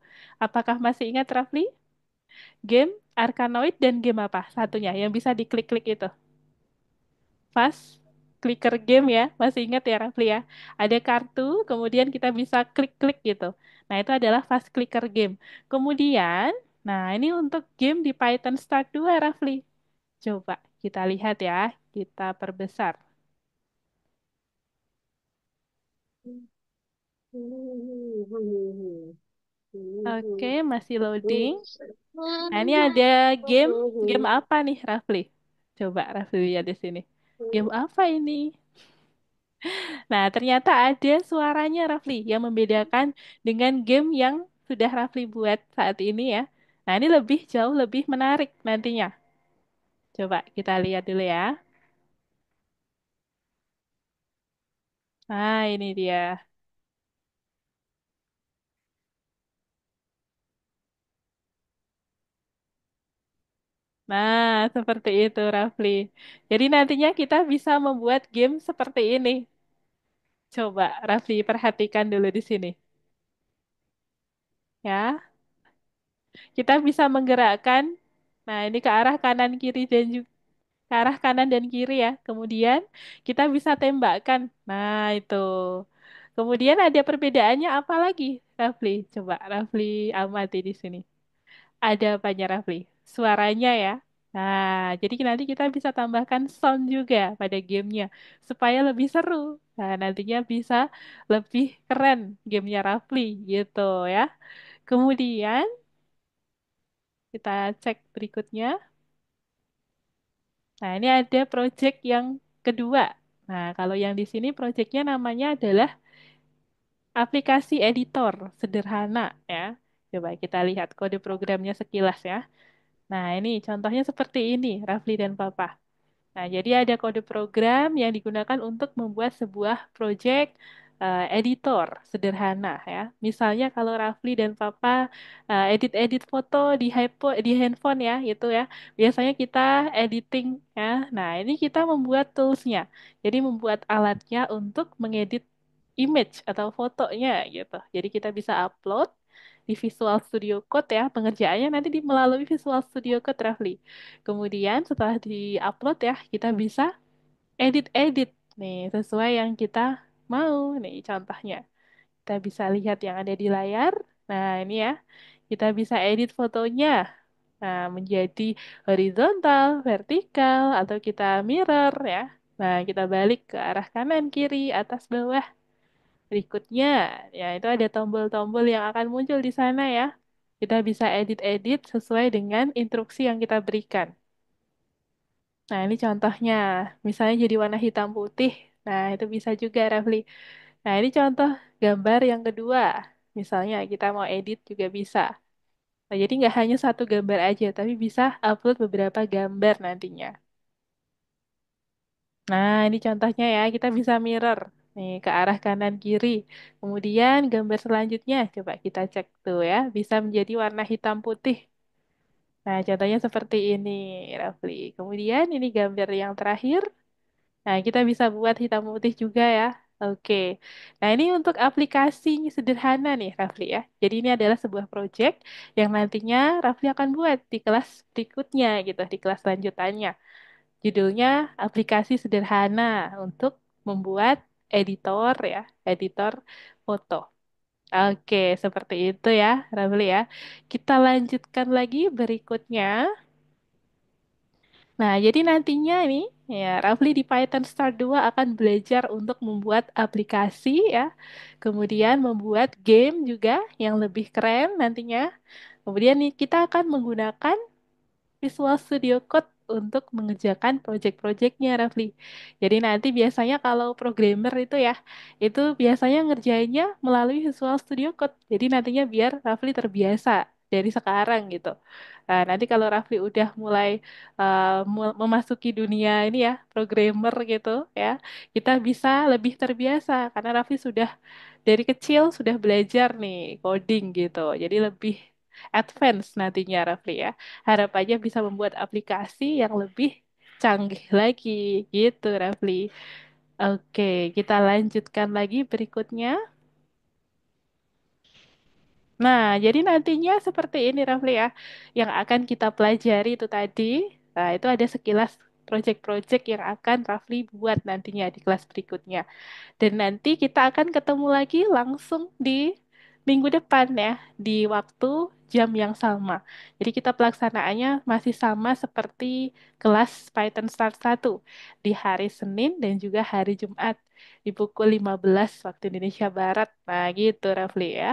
S1: Apakah masih ingat Rafli? Game Arkanoid dan game apa? Satunya yang bisa diklik-klik itu. Fast clicker game ya, masih ingat ya Rafli ya? Ada kartu, kemudian kita bisa klik-klik gitu. Nah, itu adalah fast clicker game. Kemudian, Nah, ini untuk game di Python Start 2, Rafli. Coba kita lihat ya, kita perbesar. Oke, masih loading. Nah, ini ada game. Game apa nih, Rafli? Coba Rafli lihat di sini. Game apa ini? Nah, ternyata ada suaranya, Rafli, yang membedakan dengan game yang sudah Rafli buat saat ini ya. Nah, ini lebih jauh lebih menarik nantinya. Coba kita lihat dulu ya. Nah, ini dia. Nah, seperti itu, Rafli. Jadi nantinya kita bisa membuat game seperti ini. Coba, Rafli, perhatikan dulu di sini. Ya, kita bisa menggerakkan. Nah, ini ke arah kanan kiri dan juga ke arah kanan dan kiri ya. Kemudian kita bisa tembakkan. Nah, itu. Kemudian ada perbedaannya apa lagi, Rafli? Coba Rafli amati di sini. Ada apanya, Rafli? Suaranya ya. Nah, jadi nanti kita bisa tambahkan sound juga pada gamenya supaya lebih seru. Nah, nantinya bisa lebih keren gamenya Rafli gitu ya. Kemudian kita cek berikutnya. Nah, ini ada project yang kedua. Nah, kalau yang di sini projectnya namanya adalah aplikasi editor sederhana ya. Coba kita lihat kode programnya sekilas ya. Nah, ini contohnya seperti ini, Rafli dan Papa. Nah, jadi ada kode program yang digunakan untuk membuat sebuah project editor sederhana ya. Misalnya kalau Rafli dan Papa edit-edit foto di handphone ya, gitu ya. Biasanya kita editing ya. Nah, ini kita membuat toolsnya. Jadi membuat alatnya untuk mengedit image atau fotonya gitu. Jadi kita bisa upload di Visual Studio Code ya. Pengerjaannya nanti melalui Visual Studio Code, Rafli. Kemudian setelah di-upload ya, kita bisa edit-edit nih sesuai yang kita mau. Nih contohnya. Kita bisa lihat yang ada di layar. Nah, ini ya. Kita bisa edit fotonya. Nah, menjadi horizontal, vertikal, atau kita mirror ya. Nah, kita balik ke arah kanan, kiri, atas, bawah. Berikutnya, ya itu ada tombol-tombol yang akan muncul di sana ya. Kita bisa edit-edit sesuai dengan instruksi yang kita berikan. Nah, ini contohnya. Misalnya jadi warna hitam putih. Nah, itu bisa juga, Rafli. Nah, ini contoh gambar yang kedua. Misalnya kita mau edit juga bisa. Nah, jadi nggak hanya satu gambar aja, tapi bisa upload beberapa gambar nantinya. Nah, ini contohnya ya, kita bisa mirror nih ke arah kanan kiri. Kemudian gambar selanjutnya, coba kita cek tuh ya, bisa menjadi warna hitam putih. Nah, contohnya seperti ini, Rafli. Kemudian ini gambar yang terakhir. Nah, kita bisa buat hitam putih juga ya. Oke. Nah, ini untuk aplikasi sederhana nih, Rafli ya. Jadi ini adalah sebuah project yang nantinya Rafli akan buat di kelas berikutnya gitu, di kelas lanjutannya. Judulnya aplikasi sederhana untuk membuat editor ya, editor foto. Oke, seperti itu ya, Rafli ya. Kita lanjutkan lagi berikutnya. Nah, jadi nantinya ini ya Rafli di Python Start 2 akan belajar untuk membuat aplikasi ya. Kemudian membuat game juga yang lebih keren nantinya. Kemudian nih kita akan menggunakan Visual Studio Code untuk mengerjakan project-projectnya, Rafli. Jadi nanti biasanya kalau programmer itu ya, itu biasanya ngerjainnya melalui Visual Studio Code. Jadi nantinya biar Rafli terbiasa dari sekarang gitu. Nah, nanti kalau Rafli udah mulai memasuki dunia ini ya, programmer gitu ya, kita bisa lebih terbiasa karena Rafli sudah dari kecil sudah belajar nih coding gitu. Jadi lebih advance nantinya Rafli ya. Harapannya bisa membuat aplikasi yang lebih canggih lagi gitu Rafli. Oke, kita lanjutkan lagi berikutnya. Nah, jadi nantinya seperti ini Rafli ya. Yang akan kita pelajari itu tadi, nah itu ada sekilas project-project yang akan Rafli buat nantinya di kelas berikutnya. Dan nanti kita akan ketemu lagi langsung di minggu depan ya, di waktu jam yang sama. Jadi kita pelaksanaannya masih sama seperti kelas Python Start 1 di hari Senin dan juga hari Jumat di pukul 15 waktu Indonesia Barat. Nah, gitu Rafli ya.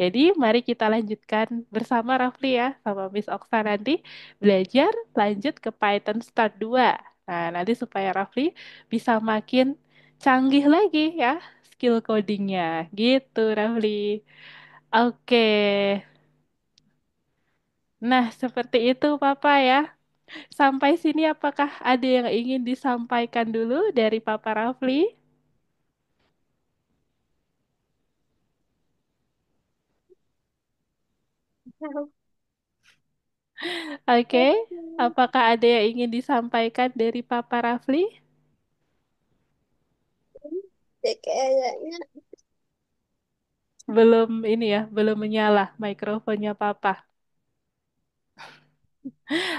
S1: Jadi mari kita lanjutkan bersama Rafli ya sama Miss Oksa nanti belajar lanjut ke Python Start 2. Nah, nanti supaya Rafli bisa makin canggih lagi ya skill codingnya. Gitu Rafli. Oke. Nah, seperti itu Papa ya. Sampai sini apakah ada yang ingin disampaikan dulu dari Papa Rafli? Oke. Apakah ada yang ingin disampaikan dari Papa Rafli?
S2: Ya kayaknya
S1: Belum ini ya, belum menyala mikrofonnya Papa.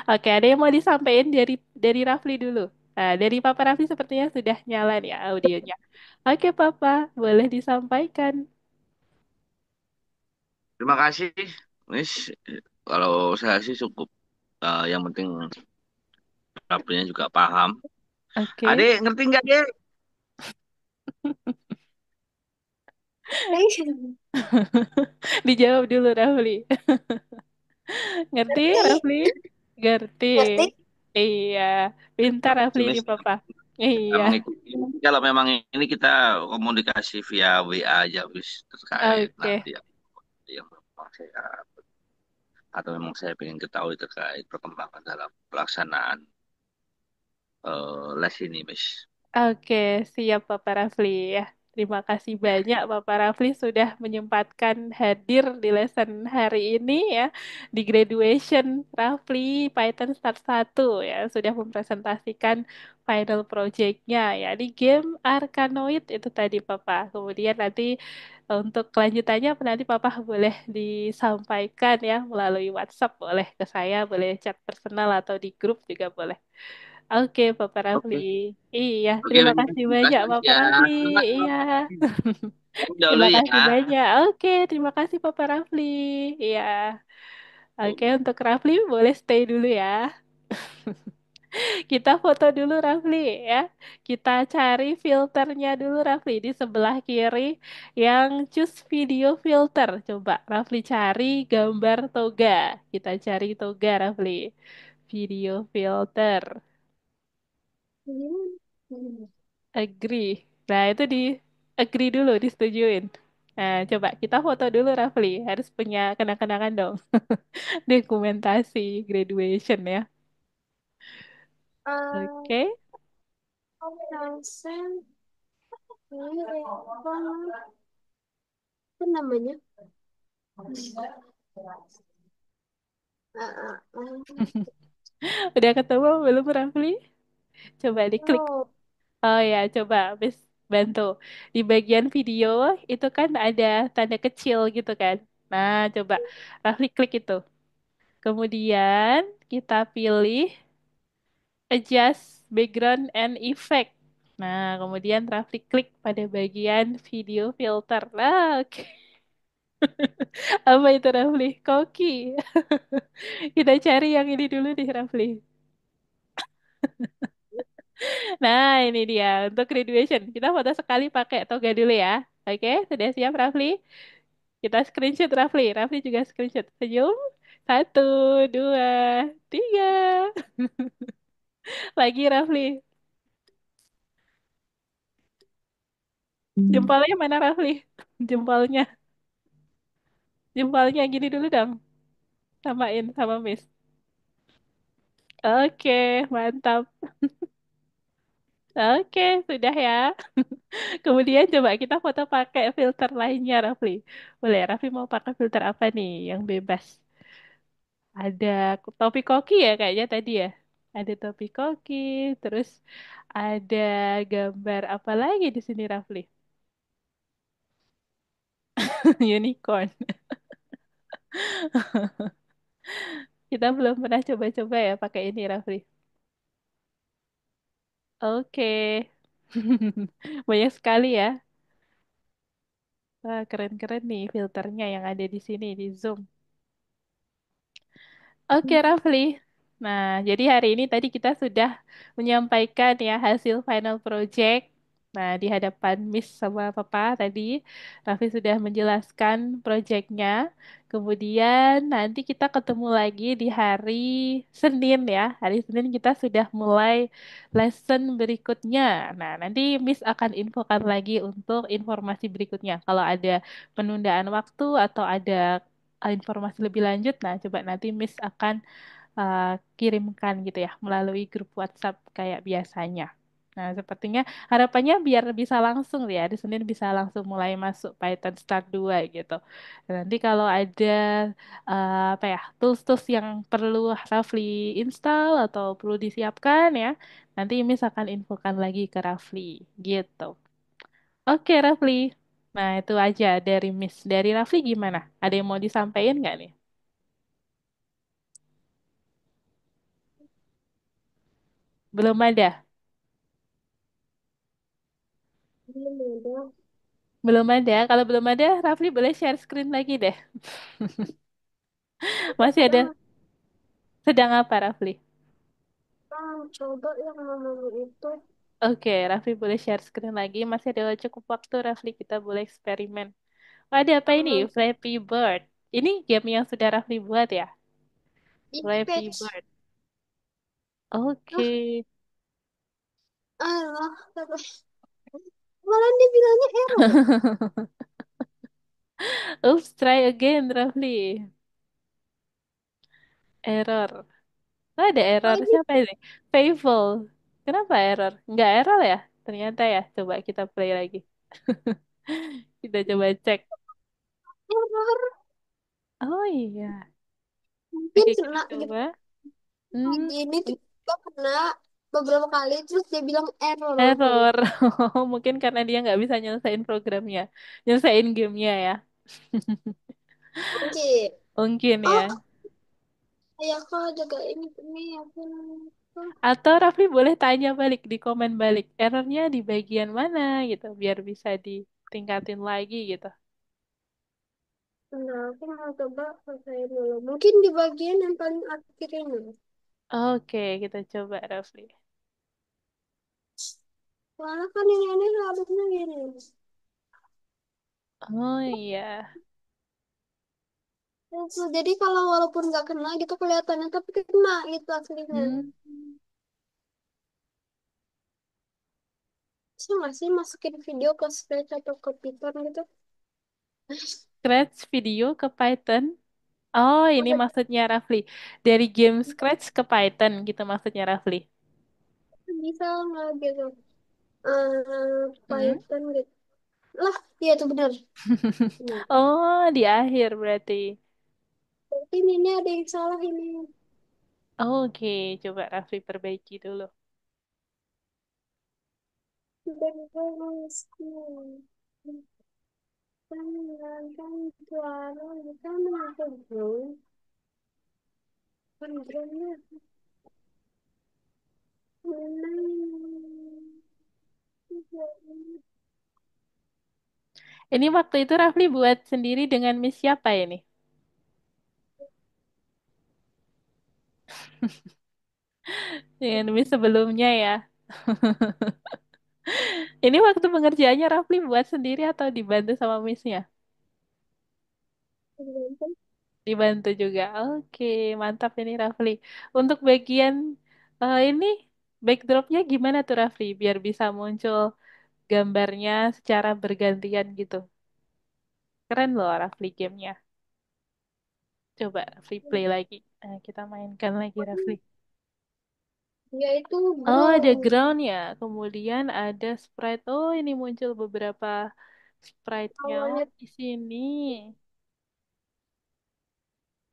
S1: Oke, ada yang mau disampaikan dari Rafli dulu. Nah, dari Papa Rafli sepertinya sudah nyala nih audionya. Oke, Papa, boleh disampaikan.
S3: Terima kasih, Miss. Kalau saya sih cukup. Yang penting Rapinya juga paham.
S1: Oke.
S3: Adik, ngerti nggak, Dek?
S2: ngerti.
S1: Dijawab dulu Rafli. Ngerti,
S2: Ngerti.
S1: Rafli? Ngerti.
S2: Ngerti.
S1: Iya,
S3: Ya,
S1: pintar
S3: lucu,
S1: Rafli ini,
S3: Miss.
S1: Papa.
S3: Kita
S1: Iya,
S3: mengikuti. Kalau memang ini kita komunikasi via WA aja, Miss. Terkait
S1: oke.
S3: nanti yang memang saya atau memang saya ingin ketahui terkait perkembangan dalam pelaksanaan les ini, Miss.
S1: Oke, siap Bapak Rafli ya. Terima kasih banyak Bapak Rafli sudah menyempatkan hadir di lesson hari ini ya. Di graduation Rafli Python Start 1 ya. Sudah mempresentasikan final project-nya ya. Di game Arkanoid itu tadi Papa. Kemudian nanti untuk kelanjutannya nanti Papa boleh disampaikan ya melalui WhatsApp. Boleh ke saya, boleh chat personal atau di grup juga boleh. Oke, Bapak Rafli.
S3: Oke.
S1: Iya,
S3: Oke,
S1: terima
S3: Miss.
S1: kasih
S3: Terima
S1: banyak,
S3: kasih, Miss,
S1: Bapak
S3: ya.
S1: Rafli.
S3: Selamat
S1: Iya,
S3: dahulu
S1: terima kasih
S3: ya.
S1: banyak. Oke, terima kasih, Bapak Rafli. Iya, oke,
S3: Oke.
S1: untuk Rafli boleh stay dulu ya. Kita foto dulu, Rafli, ya. Kita cari filternya dulu, Rafli, di sebelah kiri yang choose video filter. Coba, Rafli cari gambar toga. Kita cari toga, Rafli. Video filter. Agree. Nah, itu di agree dulu, disetujuin. Nah, coba kita foto dulu, Rafli. Harus punya kenang-kenangan dong. Dokumentasi graduation ya. Oke.
S2: Thousand ini apa namanya?
S1: Udah ketemu belum, Rafli? Coba diklik.
S2: Oh,
S1: Oh ya, coba habis bantu. Di bagian video itu kan ada tanda kecil gitu kan. Nah, coba Rafli klik itu. Kemudian kita pilih adjust background and effect. Nah, kemudian Rafli klik pada bagian video filter. Nah, oke. Apa itu Rafli? Koki. Kita cari yang ini dulu deh, Rafli. Nah, ini dia untuk graduation. Kita foto sekali pakai toga dulu ya. Oke, sudah siap Rafli? Kita screenshot Rafli. Rafli juga screenshot. Senyum. Satu, dua, tiga. Lagi Rafli. Jempolnya mana Rafli? Jempolnya. Jempolnya gini dulu dong. Samain sama Miss. Oke, mantap. Oke, sudah ya. Kemudian coba kita foto pakai filter lainnya, Rafli. Boleh, Rafli mau pakai filter apa nih yang bebas? Ada topi koki ya kayaknya tadi ya. Ada topi koki, terus ada gambar apa lagi di sini, Rafli? Unicorn. Kita belum pernah coba-coba ya pakai ini, Rafli. Oke. Banyak sekali ya. Wah, keren-keren nih filternya yang ada di sini di Zoom. Oke, Rafli. Nah, jadi hari ini tadi kita sudah menyampaikan ya hasil final project. Nah, di hadapan Miss sama Papa tadi, Rafli sudah menjelaskan projectnya. Kemudian nanti kita ketemu lagi di hari Senin ya. Hari Senin kita sudah mulai lesson berikutnya. Nah, nanti Miss akan infokan lagi untuk informasi berikutnya. Kalau ada penundaan waktu atau ada informasi lebih lanjut, nah coba nanti Miss akan uh, kirimkan gitu ya melalui grup WhatsApp kayak biasanya. Nah, sepertinya harapannya biar bisa langsung ya, di Senin bisa langsung mulai masuk Python Start 2 gitu. Dan nanti kalau ada apa ya, tools-tools yang perlu Rafli install atau perlu disiapkan ya, nanti Miss akan infokan lagi ke Rafli gitu. Oke, Rafli. Nah, itu aja dari Miss. Dari Rafli gimana? Ada yang mau disampaikan nggak nih? Belum ada.
S2: Belum ada.
S1: Belum ada. Kalau belum ada, Rafli boleh share screen lagi deh. Masih ada.
S2: Sedang
S1: Sedang apa, Rafli?
S2: coba yang namanya itu.
S1: Oke, Rafli boleh share screen lagi. Masih ada cukup waktu, Rafli. Kita boleh eksperimen. Oh, ada apa ini?
S2: eh,
S1: Flappy Bird. Ini game yang sudah Rafli buat ya?
S2: ini
S1: Flappy
S2: patch.
S1: Bird. Oke.
S2: Allah, malah dia bilangnya error.
S1: Oops, try again, Rafli. Error. Oh, ada
S2: Oh
S1: error.
S2: ini
S1: Siapa ini? Fable. Kenapa error? Nggak error ya? Ternyata ya. Coba kita play lagi. Kita coba cek.
S2: error.
S1: Oh iya.
S2: Mungkin
S1: Oke, kita
S2: kena gitu.
S1: coba. Hmm,
S2: Gini tiba kena beberapa kali terus dia bilang error langsung.
S1: error. Mungkin karena dia nggak bisa nyelesain programnya. Nyelesain gamenya ya.
S2: Oke.
S1: Mungkin
S2: Oh,
S1: ya.
S2: ayah kak jaga ini aku.
S1: Atau Rafli boleh tanya balik di komen balik. Errornya di bagian mana gitu. Biar bisa ditingkatin lagi gitu.
S2: Nah, aku mau coba selesai dulu. Mungkin di bagian yang paling akhir ini.
S1: Oke, kita coba Rafli.
S2: Soalnya kan ini harusnya gini.
S1: Oh iya.
S2: Terus, jadi kalau walaupun nggak kena gitu kelihatannya tapi kena gitu aslinya.
S1: Hmm.
S2: Bisa nggak sih masukin video ke Scratch atau ke Python gitu?
S1: Scratch video ke Python. Oh, ini
S2: Maksudnya
S1: maksudnya Rafli. Dari game Scratch ke Python gitu maksudnya Rafli.
S2: bisa nggak gitu?
S1: Hmm?
S2: Python gitu. Lah, iya itu benar. Benar.
S1: Oh, di akhir berarti.
S2: Berarti ini ada yang salah ini.
S1: Oke, coba Rafli perbaiki dulu.
S2: Dan school. Menyenangkan suara kita menyentuh kontrolnya menang.
S1: Ini waktu itu Rafli buat sendiri dengan Miss siapa ini? Dengan Miss sebelumnya ya. Ini waktu pengerjaannya Rafli buat sendiri atau dibantu sama Missnya? Dibantu juga. Oke, mantap ini Rafli. Untuk bagian ini backdropnya gimana tuh Rafli? Biar bisa muncul gambarnya secara bergantian gitu. Keren loh Rafli gamenya. Coba Rafli play lagi. Nah, kita mainkan lagi Rafli.
S2: Dia itu
S1: Oh, ada
S2: ground.
S1: ground ya. Kemudian ada sprite. Oh, ini muncul beberapa sprite-nya. Oh,
S2: Awalnya
S1: di sini.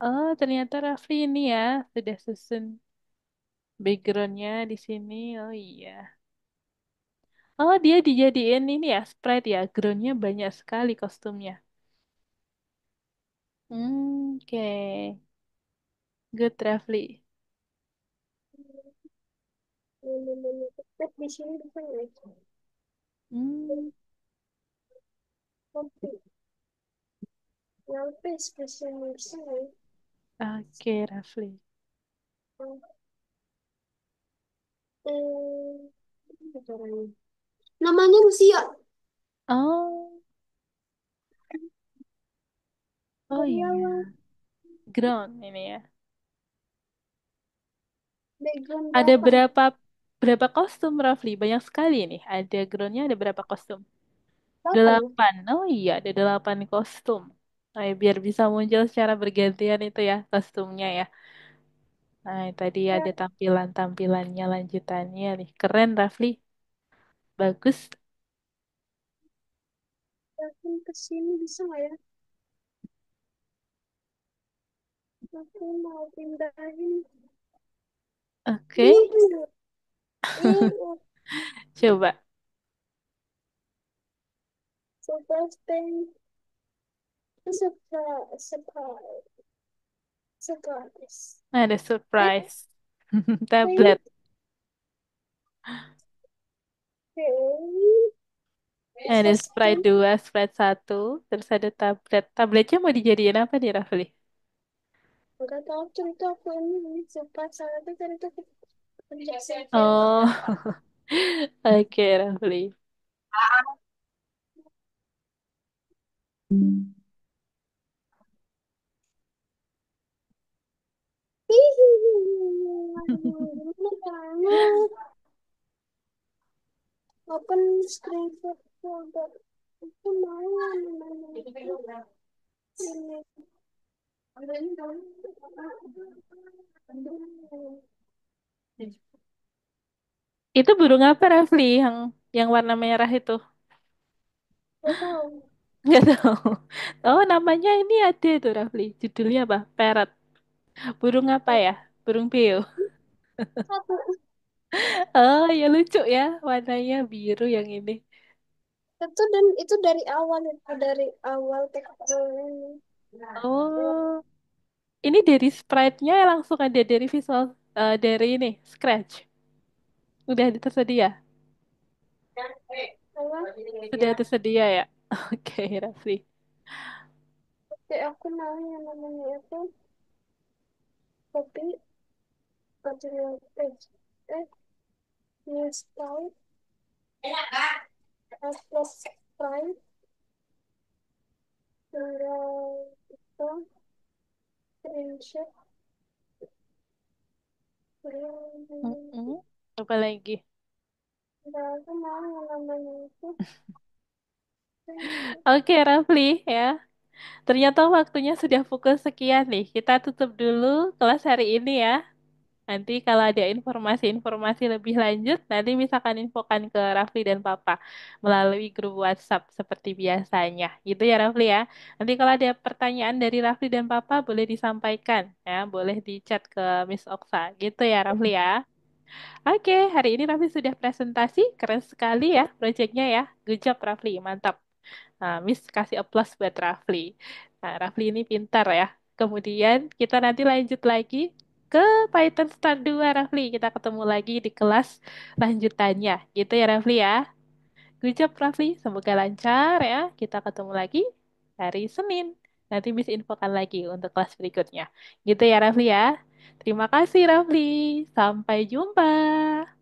S1: Oh, ternyata Rafli ini ya sudah susun backgroundnya di sini. Oh iya. Oh, dia dijadiin ini ya sprite ya. Groundnya banyak sekali kostumnya. Oke. Good, Rafli.
S2: di sini bisa nggak?
S1: Hmm,
S2: Oke, nyampe spesial saya.
S1: oke, Rafli.
S2: Eh, apa caranya? Namanya Lucia.
S1: Oh, oh
S2: Karyawan.
S1: iya. Ground ini ya.
S2: Background
S1: Ada
S2: berapa?
S1: berapa kostum Rafli? Banyak sekali nih. Ada groundnya ada berapa kostum?
S2: Berapa ya?
S1: 8. Oh iya, ada 8 kostum. Nah, ya, biar bisa muncul secara bergantian itu ya kostumnya ya. Nah, tadi
S2: Ya,
S1: ada tampilan-tampilannya lanjutannya nih. Keren Rafli. Bagus.
S2: yakin kesini bisa nggak ya? Aku mau pindahin.
S1: Oke,
S2: Ih, ih,
S1: coba.
S2: surprise. Surprise. Surprise.
S1: Ada
S2: Eh,
S1: surprise.
S2: eh,
S1: Tablet.
S2: eh.
S1: Ada Sprite
S2: System.
S1: 2, Sprite 1, terus ada tablet. Tabletnya mau dijadiin apa nih, Rafli?
S2: Enggak tahu cerita aku ini surprise salah itu cerita kerja sempit.
S1: Oh, oke, Rafli.
S2: Gimana caranya? Open screenshot folder. Itu mana namanya? Ini.
S1: Itu burung apa, Rafli? Yang warna merah itu?
S2: Gak tahu.
S1: Nggak tahu. Oh, namanya ini ada tuh, Rafli. Judulnya apa? Parrot. Burung apa ya? Burung beo.
S2: Satu.
S1: Oh, ya lucu ya. Warnanya biru yang ini.
S2: Itu dari awal tekstur ini.
S1: Oh, ini dari sprite-nya langsung ada dari visual dari ini, Scratch. Udah tersedia. Sudah tersedia ya? Oke, Raffi.
S2: Oke, aku nanya namanya itu kopi material page. Eh, new style, plus price, tinggal itu, screenshot,
S1: Mm-mm. Apa lagi?
S2: tinggal aku nanya namanya itu.
S1: Oke, Rafli ya. Ternyata waktunya sudah pukul sekian nih. Kita tutup dulu kelas hari ini ya. Nanti kalau ada informasi-informasi lebih lanjut, nanti misalkan infokan ke Rafli dan Papa melalui grup WhatsApp seperti biasanya. Gitu ya Rafli ya. Nanti kalau ada pertanyaan dari Rafli dan Papa boleh disampaikan ya, boleh di chat ke Miss Oksa. Gitu ya Rafli ya. Oke, hari ini Rafli sudah presentasi, keren sekali ya proyeknya ya. Good job Rafli, mantap. Nah, Miss kasih applause buat Rafli. Nah, Rafli ini pintar ya. Kemudian kita nanti lanjut lagi ke Python Start 2, Rafli. Kita ketemu lagi di kelas lanjutannya. Gitu ya, Rafli ya. Good job, Rafli. Semoga lancar ya. Kita ketemu lagi hari Senin. Nanti Miss infokan lagi untuk kelas berikutnya. Gitu ya, Rafli ya. Terima kasih, Rafli. Sampai jumpa.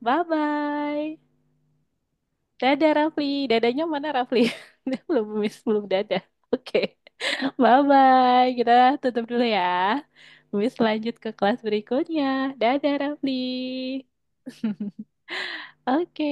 S1: Bye-bye. Dadah Rafli. Dadanya mana Rafli? Dia belum miss, belum dadah. Oke. Bye-bye. Kita tutup dulu ya. Miss lanjut ke kelas berikutnya. Dadah Rafli. Oke.